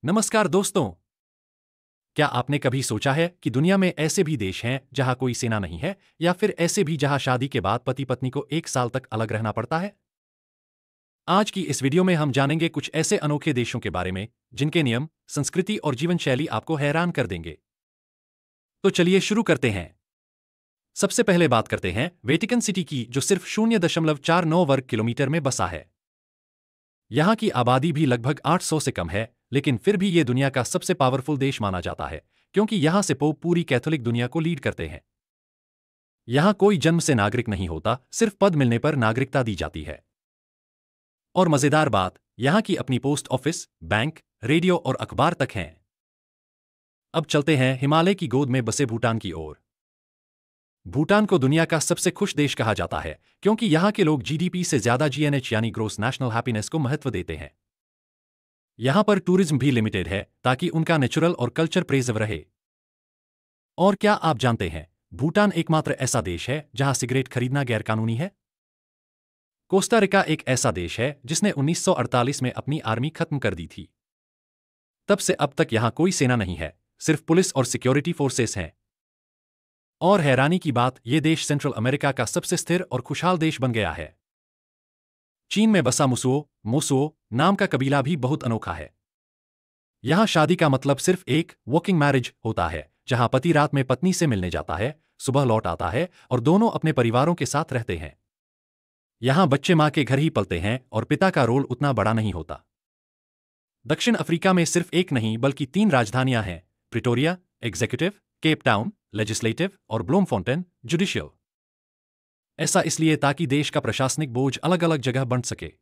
नमस्कार दोस्तों। क्या आपने कभी सोचा है कि दुनिया में ऐसे भी देश हैं जहां कोई सेना नहीं है, या फिर ऐसे भी जहां शादी के बाद पति पत्नी को 1 साल तक अलग रहना पड़ता है? आज की इस वीडियो में हम जानेंगे कुछ ऐसे अनोखे देशों के बारे में जिनके नियम, संस्कृति और जीवन शैली आपको हैरान कर देंगे। तो चलिए शुरू करते हैं। सबसे पहले बात करते हैं वेटिकन सिटी की, जो सिर्फ 0.49 वर्ग किलोमीटर में बसा है। यहाँ की आबादी भी लगभग 800 से कम है, लेकिन फिर भी ये दुनिया का सबसे पावरफुल देश माना जाता है, क्योंकि यहाँ से पोप पूरी कैथोलिक दुनिया को लीड करते हैं। यहाँ कोई जन्म से नागरिक नहीं होता, सिर्फ पद मिलने पर नागरिकता दी जाती है। और मजेदार बात, यहाँ की अपनी पोस्ट ऑफिस, बैंक, रेडियो और अखबार तक हैं। अब चलते हैं हिमालय की गोद में बसे भूटान की ओर। भूटान को दुनिया का सबसे खुश देश कहा जाता है, क्योंकि यहाँ के लोग जीडीपी से ज्यादा जीएनएच यानी ग्रोस नेशनल हैप्पीनेस को महत्व देते हैं। यहाँ पर टूरिज्म भी लिमिटेड है, ताकि उनका नेचुरल और कल्चर प्रिजर्व रहे। और क्या आप जानते हैं, भूटान एकमात्र ऐसा देश है जहां सिगरेट खरीदना गैरकानूनी है? कोस्टा रिका एक ऐसा देश है जिसने 1948 में अपनी आर्मी खत्म कर दी थी। तब से अब तक यहां कोई सेना नहीं है, सिर्फ पुलिस और सिक्योरिटी फोर्सेस हैं। और हैरानी की बात, यह देश सेंट्रल अमेरिका का सबसे स्थिर और खुशहाल देश बन गया है। चीन में बसा मोसुओ नाम का कबीला भी बहुत अनोखा है। यहां शादी का मतलब सिर्फ एक वॉकिंग मैरिज होता है, जहां पति रात में पत्नी से मिलने जाता है, सुबह लौट आता है और दोनों अपने परिवारों के साथ रहते हैं। यहां बच्चे मां के घर ही पलते हैं और पिता का रोल उतना बड़ा नहीं होता। दक्षिण अफ्रीका में सिर्फ एक नहीं बल्कि 3 राजधानियां हैं: Pretoria executive, Cape Town legislative और ब्लोमफोंटेन जुडिशियल। ऐसा इसलिए ताकि देश का प्रशासनिक बोझ अलग अलग जगह बंट सके।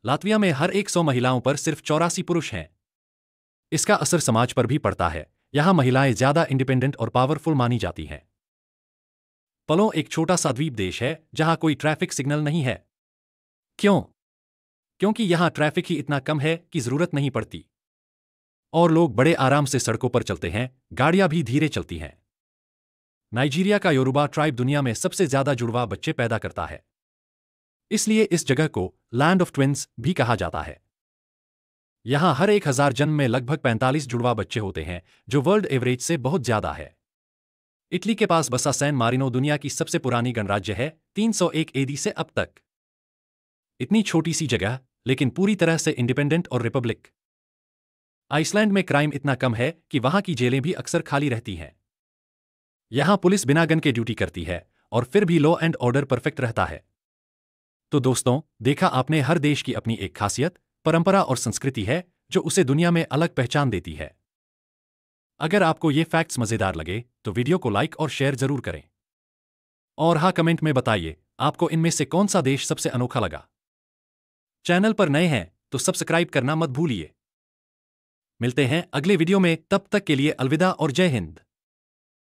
लातविया में हर 100 महिलाओं पर सिर्फ 84 पुरुष हैं। इसका असर समाज पर भी पड़ता है। यहां महिलाएं ज्यादा इंडिपेंडेंट और पावरफुल मानी जाती हैं। पलो एक छोटा सा द्वीप देश है जहां कोई ट्रैफिक सिग्नल नहीं है। क्यों? क्योंकि यहां ट्रैफिक ही इतना कम है कि जरूरत नहीं पड़ती। और लोग बड़े आराम से सड़कों पर चलते हैं, गाड़ियां भी धीरे चलती हैं। नाइजीरिया का योरुबा ट्राइब दुनिया में सबसे ज्यादा जुड़वा बच्चे पैदा करता है। इसलिए इस जगह को लैंड ऑफ ट्विन्स भी कहा जाता है। यहां हर 1000 जन्म में लगभग 45 जुड़वा बच्चे होते हैं, जो वर्ल्ड एवरेज से बहुत ज्यादा है। इटली के पास बसा सैन मारिनो दुनिया की सबसे पुरानी गणराज्य है, 301 एडी से अब तक। इतनी छोटी सी जगह, लेकिन पूरी तरह से इंडिपेंडेंट और रिपब्लिक। आइसलैंड में क्राइम इतना कम है कि वहां की जेलें भी अक्सर खाली रहती हैं। यहां पुलिस बिना गन के ड्यूटी करती है और फिर भी लॉ एंड ऑर्डर परफेक्ट रहता है। तो दोस्तों, देखा आपने, हर देश की अपनी एक खासियत, परंपरा और संस्कृति है जो उसे दुनिया में अलग पहचान देती है। अगर आपको ये फैक्ट्स मजेदार लगे तो वीडियो को लाइक और शेयर जरूर करें। और हाँ, कमेंट में बताइए आपको इनमें से कौन सा देश सबसे अनोखा लगा। चैनल पर नए हैं तो सब्सक्राइब करना मत भूलिए। मिलते हैं अगले वीडियो में, तब तक के लिए अलविदा और जय हिंद।